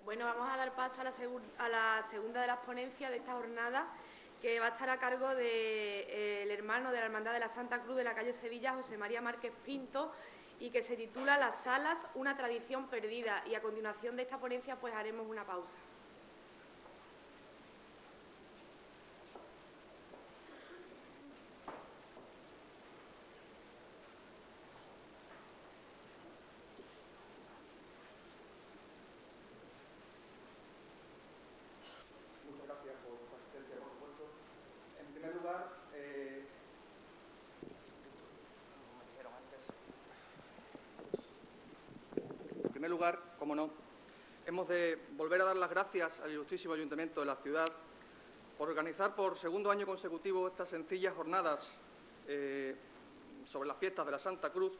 Bueno, vamos a dar paso a la segunda de las ponencias de esta jornada, que va a estar a cargo del hermano de la Hermandad de la Santa Cruz de la calle Sevilla, José María Márquez Pinto, y que se titula Las Salas, una tradición perdida. Y a continuación de esta ponencia pues haremos una pausa. Muchas gracias por su asistencia, por supuesto. En primer lugar, como no, hemos de volver a dar las gracias al ilustrísimo Ayuntamiento de la ciudad por organizar por segundo año consecutivo estas sencillas jornadas sobre las fiestas de la Santa Cruz,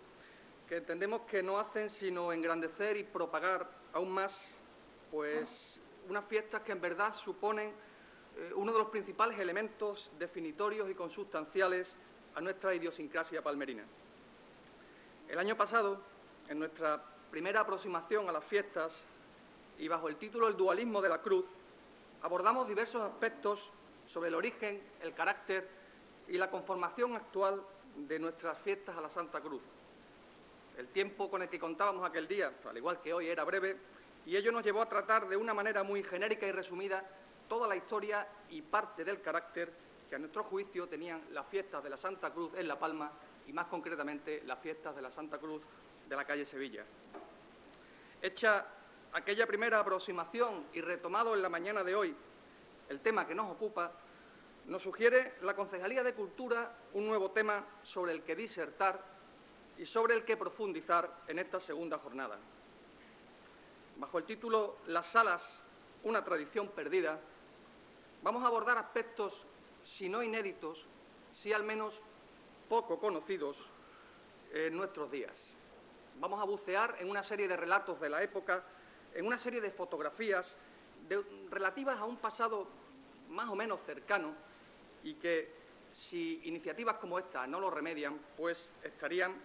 que entendemos que no hacen sino engrandecer y propagar aún más pues unas fiestas que en verdad suponen uno de los principales elementos definitorios y consustanciales a nuestra idiosincrasia palmerina. El año pasado, en nuestra primera aproximación a las fiestas y bajo el título El dualismo de la cruz, abordamos diversos aspectos sobre el origen, el carácter y la conformación actual de nuestras fiestas a la Santa Cruz. El tiempo con el que contábamos aquel día, al igual que hoy, era breve, y ello nos llevó a tratar de una manera muy genérica y resumida toda la historia y parte del carácter que a nuestro juicio tenían las fiestas de la Santa Cruz en La Palma y más concretamente las fiestas de la Santa Cruz de la calle Sevilla. Hecha aquella primera aproximación y retomado en la mañana de hoy el tema que nos ocupa, nos sugiere la Concejalía de Cultura un nuevo tema sobre el que disertar y sobre el que profundizar en esta segunda jornada. Bajo el título Las Salas, una tradición perdida, vamos a abordar aspectos, si no inéditos, sí al menos poco conocidos en nuestros días. Vamos a bucear en una serie de relatos de la época, en una serie de fotografías relativas a un pasado más o menos cercano y que, si iniciativas como esta no lo remedian, pues estarían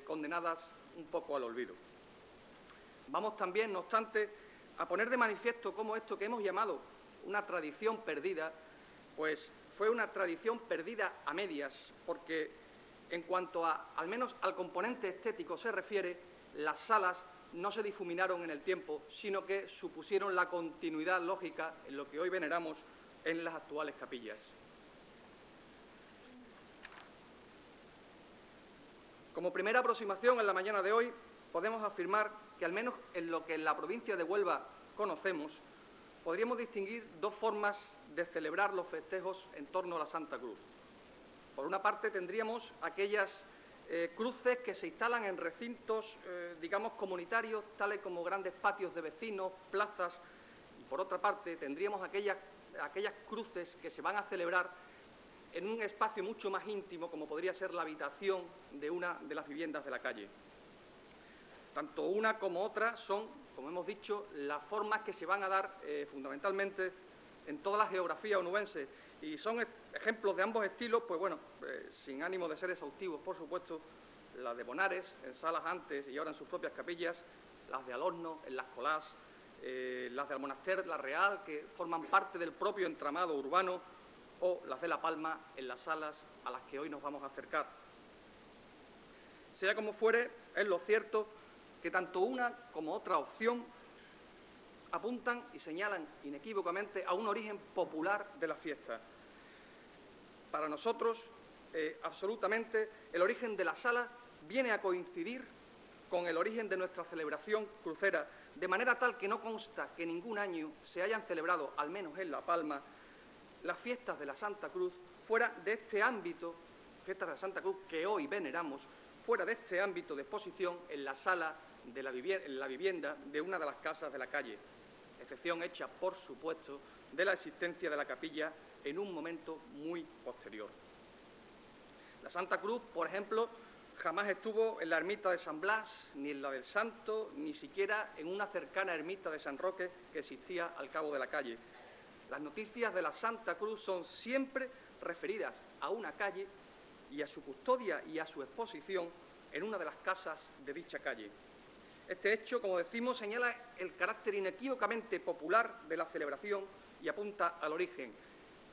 condenadas un poco al olvido. Vamos también, no obstante, a poner de manifiesto cómo esto que hemos llamado una tradición perdida, pues fue una tradición perdida a medias, porque en cuanto al menos al componente estético se refiere, las salas no se difuminaron en el tiempo, sino que supusieron la continuidad lógica en lo que hoy veneramos en las actuales capillas. Como primera aproximación en la mañana de hoy, podemos afirmar que al menos en lo que en la provincia de Huelva conocemos, podríamos distinguir dos formas de celebrar los festejos en torno a la Santa Cruz. Por una parte tendríamos aquellas cruces que se instalan en recintos, digamos, comunitarios, tales como grandes patios de vecinos, plazas, y por otra parte tendríamos aquellas cruces que se van a celebrar en un espacio mucho más íntimo, como podría ser la habitación de una de las viviendas de la calle. Tanto una como otra son, como hemos dicho, las formas que se van a dar fundamentalmente en toda la geografía onubense, y son ejemplos de ambos estilos, pues bueno, sin ánimo de ser exhaustivos, por supuesto, las de Bonares, en salas antes y ahora en sus propias capillas, las de Alorno, en Las Colás, las de Almonaster, la Real, que forman parte del propio entramado urbano, o las de La Palma, en las salas a las que hoy nos vamos a acercar. Sea como fuere, es lo cierto que tanto una como otra opción apuntan y señalan inequívocamente a un origen popular de la fiesta. Para nosotros, absolutamente, el origen de la sala viene a coincidir con el origen de nuestra celebración crucera, de manera tal que no consta que ningún año se hayan celebrado, al menos en La Palma, las fiestas de la Santa Cruz fuera de este ámbito, fiestas de la Santa Cruz que hoy veneramos, fuera de este ámbito de exposición en la sala de la vivienda de una de las casas de la calle, excepción hecha, por supuesto, de la existencia de la capilla en un momento muy posterior. La Santa Cruz, por ejemplo, jamás estuvo en la ermita de San Blas, ni en la del Santo, ni siquiera en una cercana ermita de San Roque que existía al cabo de la calle. Las noticias de la Santa Cruz son siempre referidas a una calle y a su custodia y a su exposición en una de las casas de dicha calle. Este hecho, como decimos, señala el carácter inequívocamente popular de la celebración y apunta al origen,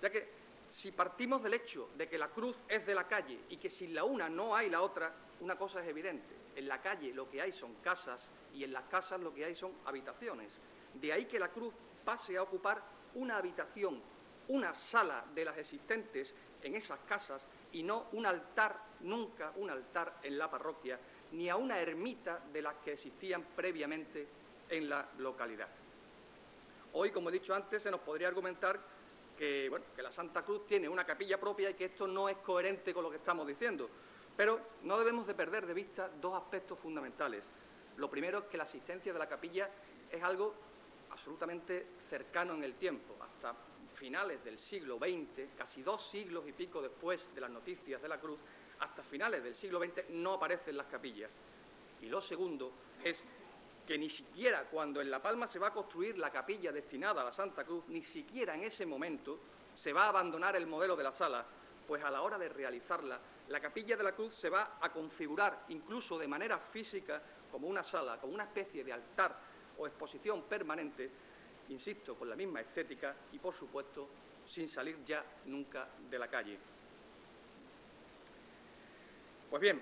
ya que si partimos del hecho de que la cruz es de la calle y que sin la una no hay la otra, una cosa es evidente: en la calle lo que hay son casas y en las casas lo que hay son habitaciones. De ahí que la cruz pase a ocupar una habitación, una sala de las existentes en esas casas y no un altar, nunca un altar en la parroquia, ni a una ermita de las que existían previamente en la localidad. Hoy, como he dicho antes, se nos podría argumentar que la Santa Cruz tiene una capilla propia y que esto no es coherente con lo que estamos diciendo. Pero no debemos de perder de vista dos aspectos fundamentales. Lo primero es que la existencia de la capilla es algo absolutamente cercano en el tiempo. Hasta finales del siglo XX, casi 2 siglos y pico después de las noticias de la Cruz, hasta finales del siglo XX no aparecen las capillas. Y lo segundo es que ni siquiera cuando en La Palma se va a construir la capilla destinada a la Santa Cruz, ni siquiera en ese momento se va a abandonar el modelo de la sala, pues a la hora de realizarla, la capilla de la Cruz se va a configurar incluso de manera física como una sala, como una especie de altar o exposición permanente, insisto, con la misma estética y, por supuesto, sin salir ya nunca de la calle. Pues bien,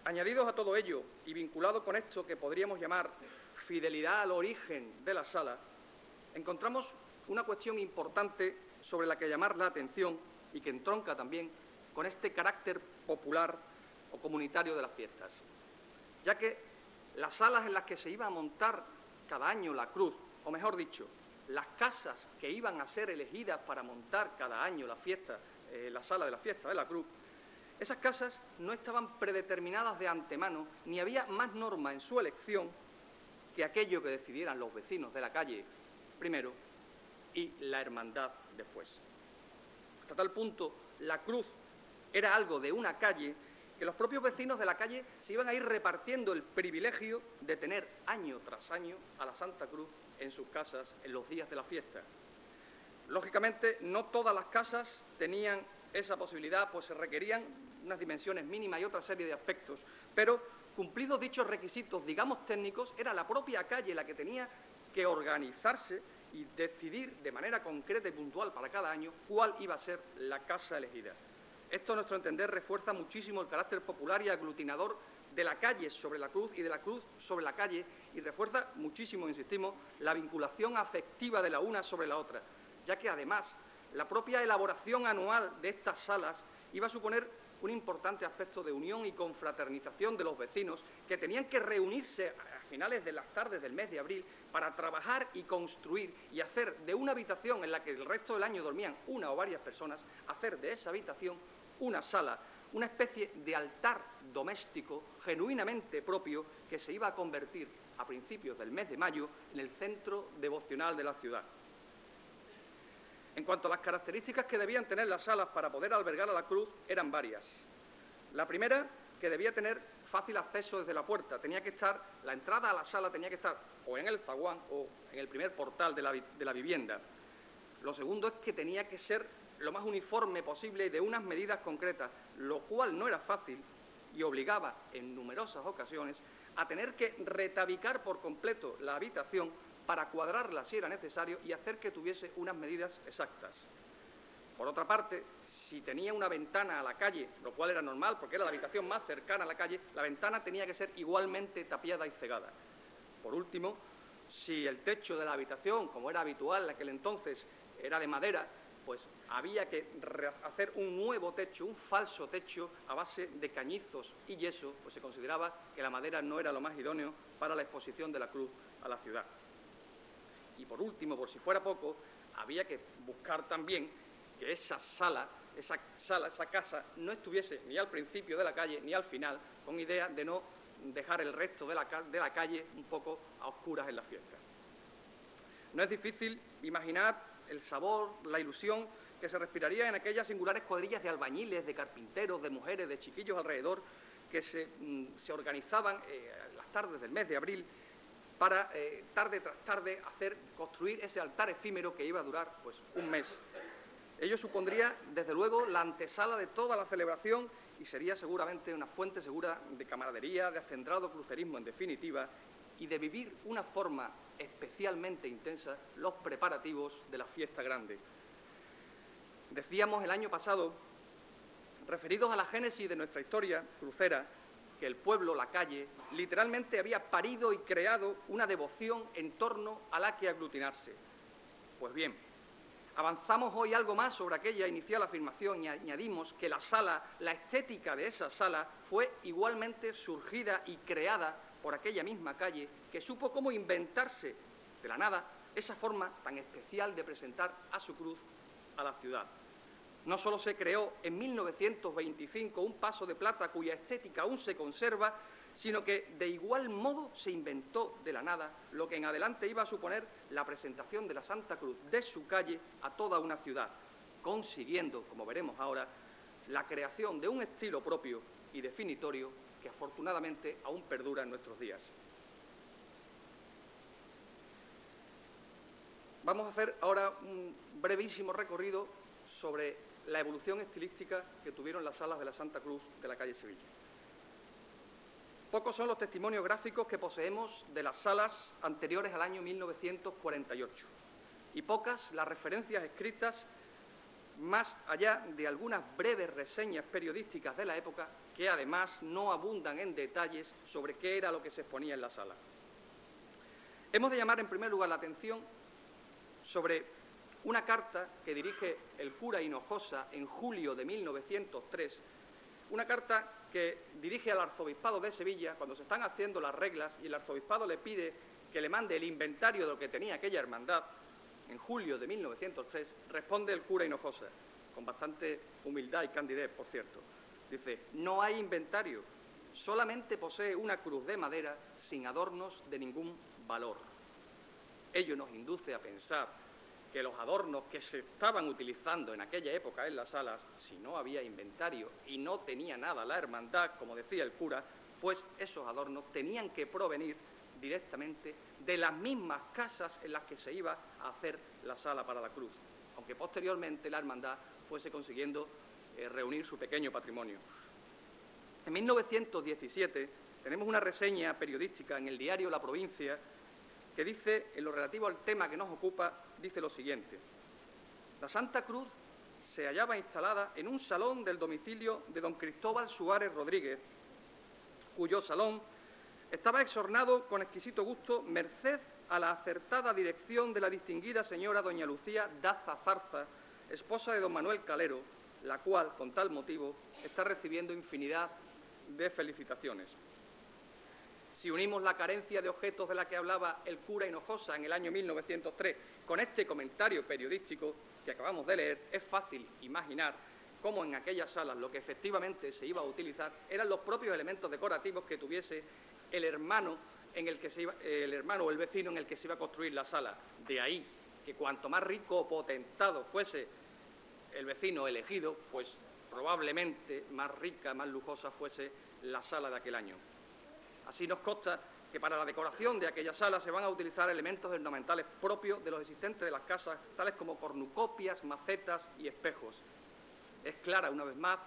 añadidos a todo ello y vinculado con esto que podríamos llamar fidelidad al origen de la sala, encontramos una cuestión importante sobre la que llamar la atención y que entronca también con este carácter popular o comunitario de las fiestas, ya que las salas en las que se iba a montar cada año la cruz, o mejor dicho, las casas que iban a ser elegidas para montar cada año la fiesta, la sala de la fiesta de la cruz, esas casas no estaban predeterminadas de antemano, ni había más norma en su elección que aquello que decidieran los vecinos de la calle primero y la hermandad después. Hasta tal punto, la cruz era algo de una calle que los propios vecinos de la calle se iban a ir repartiendo el privilegio de tener año tras año a la Santa Cruz en sus casas en los días de la fiesta. Lógicamente, no todas las casas tenían esa posibilidad, pues se requerían unas dimensiones mínimas y otra serie de aspectos, pero cumplidos dichos requisitos, digamos técnicos, era la propia calle la que tenía que organizarse y decidir de manera concreta y puntual para cada año cuál iba a ser la casa elegida. Esto, a nuestro entender, refuerza muchísimo el carácter popular y aglutinador de la calle sobre la cruz y de la cruz sobre la calle, y refuerza muchísimo, insistimos, la vinculación afectiva de la una sobre la otra, ya que además la propia elaboración anual de estas salas iba a suponer un importante aspecto de unión y confraternización de los vecinos que tenían que reunirse a finales de las tardes del mes de abril para trabajar y construir y hacer de una habitación en la que el resto del año dormían una o varias personas, hacer de esa habitación una sala, una especie de altar doméstico genuinamente propio que se iba a convertir a principios del mes de mayo en el centro devocional de la ciudad. En cuanto a las características que debían tener las salas para poder albergar a la cruz, eran varias. La primera, que debía tener fácil acceso desde la puerta. La entrada a la sala tenía que estar o en el zaguán o en el primer portal de la vivienda. Lo segundo es que tenía que ser lo más uniforme posible y de unas medidas concretas, lo cual no era fácil y obligaba en numerosas ocasiones a tener que retabicar por completo la habitación para cuadrarla si era necesario y hacer que tuviese unas medidas exactas. Por otra parte, si tenía una ventana a la calle, lo cual era normal porque era la habitación más cercana a la calle, la ventana tenía que ser igualmente tapiada y cegada. Por último, si el techo de la habitación, como era habitual en aquel entonces, era de madera, pues había que hacer un nuevo techo, un falso techo a base de cañizos y yeso, pues se consideraba que la madera no era lo más idóneo para la exposición de la cruz a la ciudad. Y por último, por si fuera poco, había que buscar también que esa casa, no estuviese ni al principio de la calle ni al final, con idea de no dejar el resto de la calle un poco a oscuras en la fiesta. No es difícil imaginar el sabor, la ilusión que se respiraría en aquellas singulares cuadrillas de albañiles, de carpinteros, de mujeres, de chiquillos alrededor, que se organizaban las tardes del mes de abril para tarde tras tarde construir ese altar efímero que iba a durar pues un mes. Ello supondría, desde luego, la antesala de toda la celebración y sería seguramente una fuente segura de camaradería, de acendrado crucerismo, en definitiva, y de vivir una forma especialmente intensa los preparativos de la fiesta grande. Decíamos el año pasado, referidos a la génesis de nuestra historia crucera, que el pueblo, la calle, literalmente había parido y creado una devoción en torno a la que aglutinarse. Pues bien, avanzamos hoy algo más sobre aquella inicial afirmación y añadimos que la sala, la estética de esa sala, fue igualmente surgida y creada por aquella misma calle que supo cómo inventarse de la nada esa forma tan especial de presentar a su cruz a la ciudad. No solo se creó en 1925 un paso de plata cuya estética aún se conserva, sino que de igual modo se inventó de la nada lo que en adelante iba a suponer la presentación de la Santa Cruz de su calle a toda una ciudad, consiguiendo, como veremos ahora, la creación de un estilo propio y definitorio que afortunadamente aún perdura en nuestros días. Vamos a hacer ahora un brevísimo recorrido sobre la evolución estilística que tuvieron las salas de la Santa Cruz de la calle Sevilla. Pocos son los testimonios gráficos que poseemos de las salas anteriores al año 1948 y pocas las referencias escritas más allá de algunas breves reseñas periodísticas de la época que además no abundan en detalles sobre qué era lo que se exponía en la sala. Hemos de llamar en primer lugar la atención sobre una carta que dirige el cura Hinojosa en julio de 1903, una carta que dirige al arzobispado de Sevilla cuando se están haciendo las reglas y el arzobispado le pide que le mande el inventario de lo que tenía aquella hermandad. En julio de 1903 responde el cura Hinojosa, con bastante humildad y candidez, por cierto. Dice: no hay inventario, solamente posee una cruz de madera sin adornos de ningún valor. Ello nos induce a pensar que los adornos que se estaban utilizando en aquella época en las salas, si no había inventario y no tenía nada la hermandad, como decía el cura, pues esos adornos tenían que provenir directamente de las mismas casas en las que se iba a hacer la sala para la cruz, aunque posteriormente la hermandad fuese consiguiendo reunir su pequeño patrimonio. En 1917 tenemos una reseña periodística en el diario La Provincia que dice, en lo relativo al tema que nos ocupa, dice lo siguiente: la Santa Cruz se hallaba instalada en un salón del domicilio de don Cristóbal Suárez Rodríguez, cuyo salón estaba exornado con exquisito gusto merced a la acertada dirección de la distinguida señora doña Lucía Daza Zarza, esposa de don Manuel Calero, la cual, con tal motivo, está recibiendo infinidad de felicitaciones. Si unimos la carencia de objetos de la que hablaba el cura Hinojosa en el año 1903 con este comentario periodístico que acabamos de leer, es fácil imaginar cómo en aquellas salas lo que efectivamente se iba a utilizar eran los propios elementos decorativos que tuviese el hermano o el vecino en el que se iba a construir la sala. De ahí que cuanto más rico o potentado fuese el vecino elegido, pues probablemente más rica, más lujosa fuese la sala de aquel año. Así nos consta que para la decoración de aquella sala se van a utilizar elementos ornamentales propios de los existentes de las casas, tales como cornucopias, macetas y espejos. Es clara, una vez más,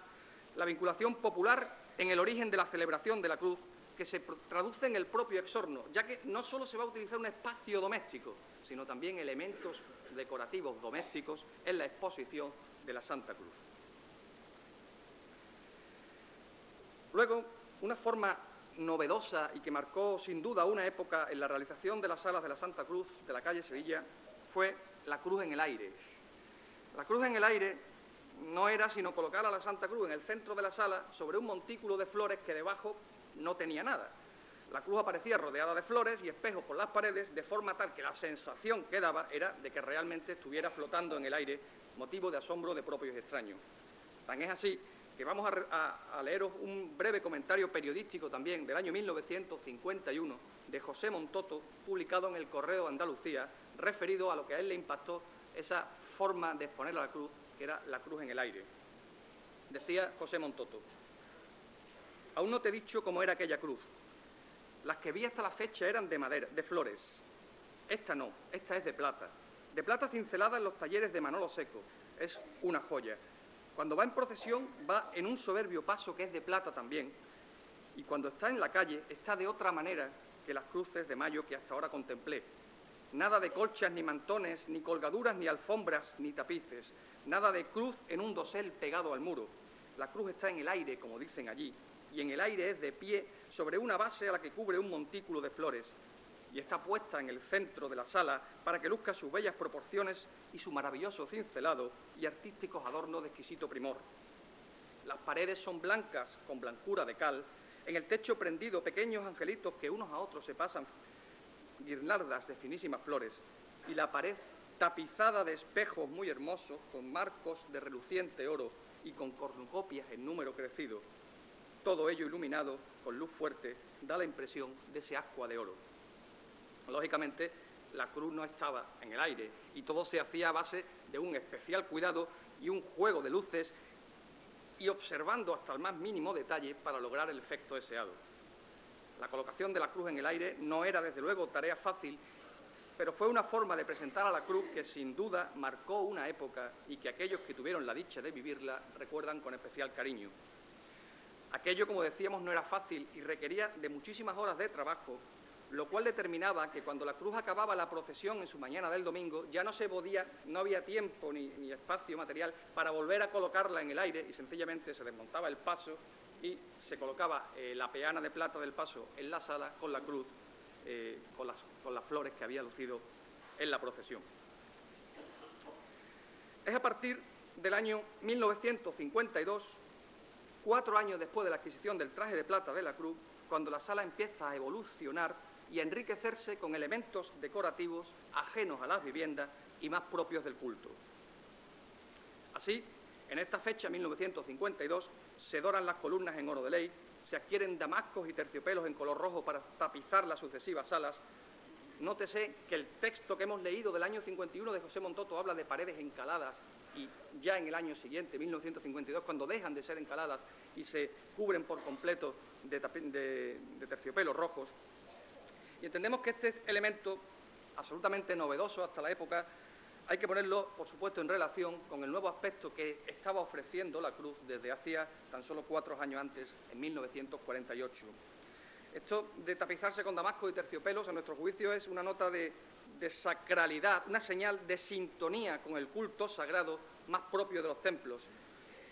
la vinculación popular en el origen de la celebración de la cruz, que se traduce en el propio exorno, ya que no solo se va a utilizar un espacio doméstico, sino también elementos decorativos domésticos en la exposición de la Santa Cruz. Luego, una forma novedosa y que marcó sin duda una época en la realización de las salas de la Santa Cruz de la calle Sevilla fue la cruz en el aire. La cruz en el aire no era sino colocar a la Santa Cruz en el centro de la sala sobre un montículo de flores que debajo no tenía nada. La cruz aparecía rodeada de flores y espejos por las paredes, de forma tal que la sensación que daba era de que realmente estuviera flotando en el aire, motivo de asombro de propios y extraños. Tan es así que vamos a leeros un breve comentario periodístico también del año 1951 de José Montoto, publicado en el Correo de Andalucía, referido a lo que a él le impactó esa forma de exponer a la cruz, que era la cruz en el aire. Decía José Montoto: aún no te he dicho cómo era aquella cruz. Las que vi hasta la fecha eran de madera, de flores. Esta no, esta es de plata cincelada en los talleres de Manolo Seco. Es una joya. Cuando va en procesión va en un soberbio paso que es de plata también, y cuando está en la calle está de otra manera que las cruces de mayo que hasta ahora contemplé. Nada de colchas, ni mantones, ni colgaduras, ni alfombras, ni tapices. Nada de cruz en un dosel pegado al muro. La cruz está en el aire, como dicen allí, y en el aire es de pie sobre una base a la que cubre un montículo de flores, y está puesta en el centro de la sala para que luzca sus bellas proporciones y su maravilloso cincelado y artísticos adornos de exquisito primor. Las paredes son blancas, con blancura de cal, en el techo prendido pequeños angelitos que unos a otros se pasan guirnaldas de finísimas flores, y la pared tapizada de espejos muy hermosos, con marcos de reluciente oro y con cornucopias en número crecido. Todo ello iluminado con luz fuerte da la impresión de ese ascua de oro. Lógicamente, la cruz no estaba en el aire y todo se hacía a base de un especial cuidado y un juego de luces y observando hasta el más mínimo detalle para lograr el efecto deseado. La colocación de la cruz en el aire no era, desde luego, tarea fácil, pero fue una forma de presentar a la cruz que, sin duda, marcó una época y que aquellos que tuvieron la dicha de vivirla recuerdan con especial cariño. Aquello, como decíamos, no era fácil y requería de muchísimas horas de trabajo, lo cual determinaba que cuando la cruz acababa la procesión en su mañana del domingo, ya no había tiempo ni espacio material para volver a colocarla en el aire y sencillamente se desmontaba el paso y se colocaba la peana de plata del paso en la sala con la cruz, con las flores que había lucido en la procesión. Es a partir del año 1952, 4 años después de la adquisición del traje de plata de la cruz, cuando la sala empieza a evolucionar y a enriquecerse con elementos decorativos ajenos a las viviendas y más propios del culto. Así, en esta fecha, 1952, se doran las columnas en oro de ley, se adquieren damascos y terciopelos en color rojo para tapizar las sucesivas salas. Nótese que el texto que hemos leído del año 51 de José Montoto habla de paredes encaladas y ya en el año siguiente, 1952, cuando dejan de ser encaladas y se cubren por completo de terciopelos rojos. Y entendemos que este elemento, absolutamente novedoso hasta la época, hay que ponerlo, por supuesto, en relación con el nuevo aspecto que estaba ofreciendo la cruz desde hacía tan solo 4 años antes, en 1948. Esto de tapizarse con damasco y terciopelos, a nuestro juicio, es una nota de sacralidad, una señal de sintonía con el culto sagrado más propio de los templos.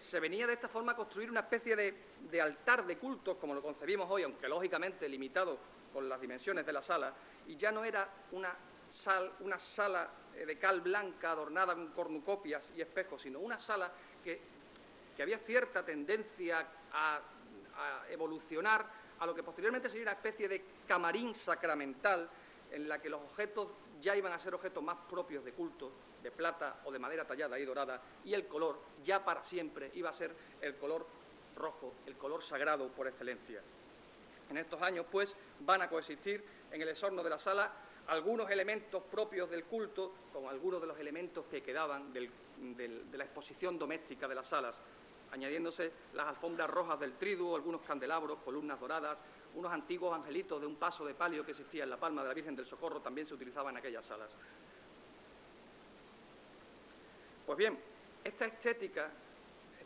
Se venía de esta forma a construir una especie de altar de cultos, como lo concebimos hoy, aunque lógicamente limitado con las dimensiones de la sala, y ya no era una sala de cal blanca adornada con cornucopias y espejos, sino una sala que había cierta tendencia a evolucionar a lo que posteriormente sería una especie de camarín sacramental en la que los objetos ya iban a ser objetos más propios de culto, de plata o de madera tallada y dorada, y el color ya para siempre iba a ser el color rojo, el color sagrado por excelencia. En estos años, pues, van a coexistir en el exorno de la sala algunos elementos propios del culto con algunos de los elementos que quedaban de la exposición doméstica de las salas, añadiéndose las alfombras rojas del triduo, algunos candelabros, columnas doradas, unos antiguos angelitos de un paso de palio que existía en la palma de la Virgen del Socorro, también se utilizaban en aquellas salas. Pues bien, esta estética,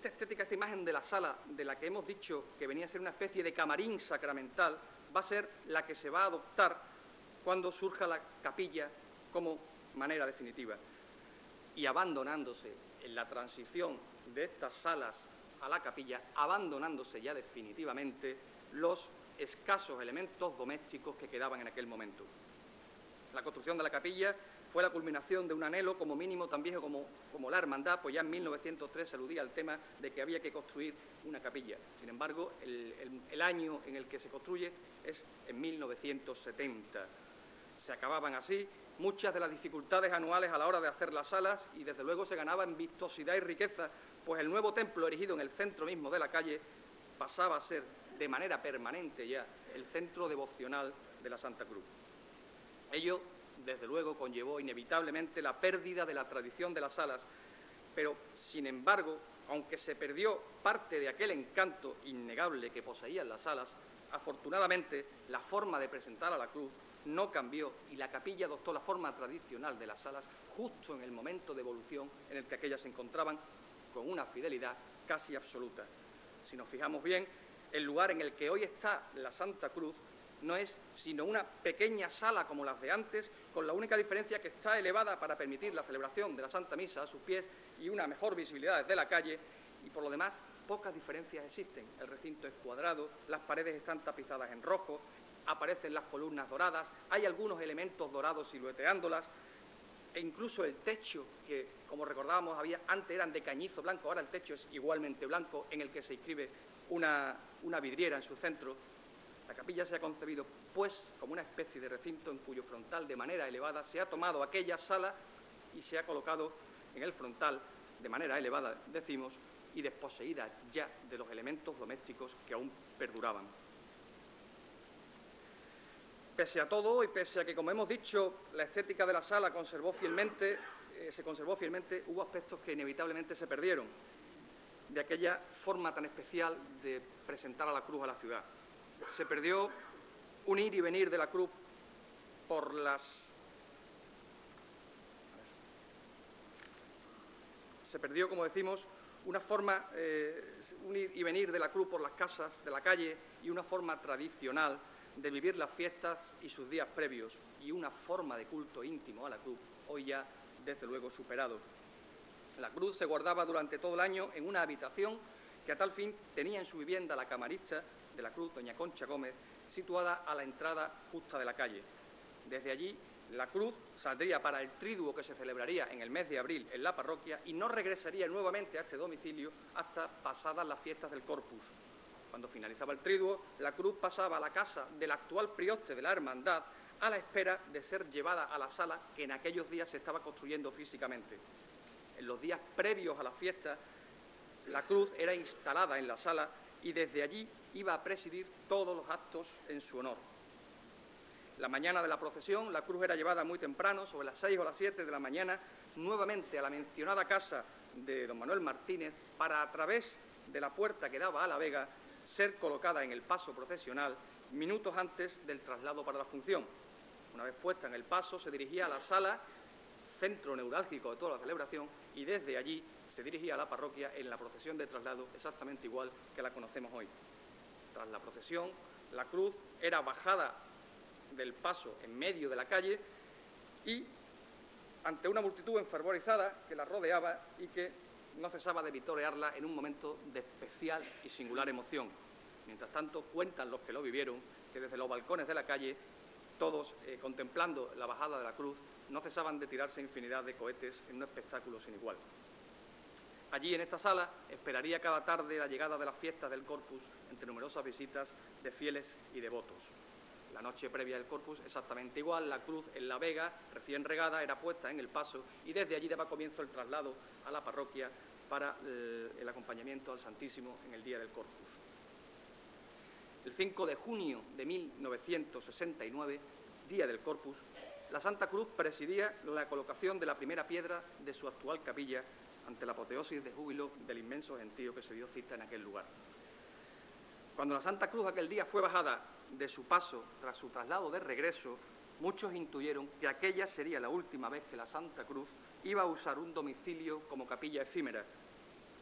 esta imagen de la sala, de la que hemos dicho que venía a ser una especie de camarín sacramental, va a ser la que se va a adoptar cuando surja la capilla como manera definitiva. Y abandonándose en la transición de estas salas a la capilla, abandonándose ya definitivamente los escasos elementos domésticos que quedaban en aquel momento. La construcción de la capilla fue la culminación de un anhelo, como mínimo tan viejo como la hermandad, pues ya en 1903 se aludía al tema de que había que construir una capilla. Sin embargo, el año en el que se construye es en 1970. Se acababan así muchas de las dificultades anuales a la hora de hacer las salas y desde luego se ganaba en vistosidad y riqueza, pues el nuevo templo erigido en el centro mismo de la calle pasaba a ser de manera permanente ya el centro devocional de la Santa Cruz. Ello, desde luego, conllevó inevitablemente la pérdida de la tradición de las salas, pero, sin embargo, aunque se perdió parte de aquel encanto innegable que poseían las salas, afortunadamente la forma de presentar a la cruz no cambió y la capilla adoptó la forma tradicional de las salas justo en el momento de evolución en el que aquellas se encontraban con una fidelidad casi absoluta. Si nos fijamos bien, el lugar en el que hoy está la Santa Cruz no es sino una pequeña sala como las de antes, con la única diferencia que está elevada para permitir la celebración de la Santa Misa a sus pies y una mejor visibilidad desde la calle, y por lo demás pocas diferencias existen. El recinto es cuadrado, las paredes están tapizadas en rojo, aparecen las columnas doradas, hay algunos elementos dorados silueteándolas, e incluso el techo, que como recordábamos antes eran de cañizo blanco, ahora el techo es igualmente blanco, en el que se inscribe una vidriera en su centro. La capilla se ha concebido, pues, como una especie de recinto en cuyo frontal, de manera elevada, se ha tomado aquella sala y se ha colocado en el frontal, de manera elevada, decimos, y desposeída ya de los elementos domésticos que aún perduraban. Pese a todo y pese a que, como hemos dicho, la estética de la sala se conservó fielmente, hubo aspectos que inevitablemente se perdieron de aquella forma tan especial de presentar a la cruz a la ciudad. Se perdió un ir y venir de la cruz por las... Se perdió, como decimos, una forma, un ir y venir de la cruz por las casas de la calle y una forma tradicional de vivir las fiestas y sus días previos, y una forma de culto íntimo a la cruz, hoy ya, desde luego, superado. La cruz se guardaba durante todo el año en una habitación que a tal fin tenía en su vivienda la camarista de la cruz, doña Concha Gómez, situada a la entrada justa de la calle. Desde allí, la cruz saldría para el triduo que se celebraría en el mes de abril en la parroquia y no regresaría nuevamente a este domicilio hasta pasadas las fiestas del Corpus. Cuando finalizaba el triduo, la cruz pasaba a la casa del actual prioste de la hermandad a la espera de ser llevada a la sala que en aquellos días se estaba construyendo físicamente. En los días previos a la fiesta, la cruz era instalada en la sala y desde allí iba a presidir todos los actos en su honor. La mañana de la procesión, la cruz era llevada muy temprano, sobre las 6 o las 7 de la mañana, nuevamente a la mencionada casa de don Manuel Martínez, para, a través de la puerta que daba a la vega, ser colocada en el paso procesional minutos antes del traslado para la función. Una vez puesta en el paso, se dirigía a la sala, centro neurálgico de toda la celebración, y desde allí se dirigía a la parroquia en la procesión de traslado exactamente igual que la conocemos hoy. Tras la procesión, la cruz era bajada del paso en medio de la calle y ante una multitud enfervorizada que la rodeaba y que no cesaba de vitorearla en un momento de especial y singular emoción. Mientras tanto, cuentan los que lo vivieron que desde los balcones de la calle, todos contemplando la bajada de la cruz, no cesaban de tirarse infinidad de cohetes en un espectáculo sin igual. Allí, en esta sala, esperaría cada tarde la llegada de las fiestas del Corpus, entre numerosas visitas de fieles y devotos. La noche previa del Corpus, exactamente igual, la cruz en la vega, recién regada, era puesta en el paso y desde allí daba comienzo el traslado a la parroquia para el acompañamiento al Santísimo en el día del Corpus. El 5 de junio de 1969, día del Corpus, la Santa Cruz presidía la colocación de la primera piedra de su actual capilla ante la apoteosis de júbilo del inmenso gentío que se dio cita en aquel lugar. Cuando la Santa Cruz aquel día fue bajada de su paso tras su traslado de regreso, muchos intuyeron que aquella sería la última vez que la Santa Cruz iba a usar un domicilio como capilla efímera.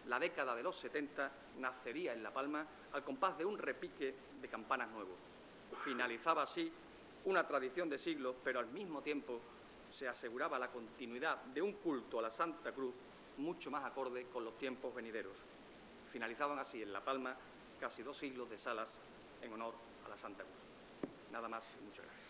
La década de los 70 nacería en La Palma al compás de un repique de campanas nuevo. Finalizaba así una tradición de siglos, pero al mismo tiempo se aseguraba la continuidad de un culto a la Santa Cruz mucho más acorde con los tiempos venideros. Finalizaban así en La Palma casi 2 siglos de salas en honor a la Santa Cruz. Nada más y muchas gracias.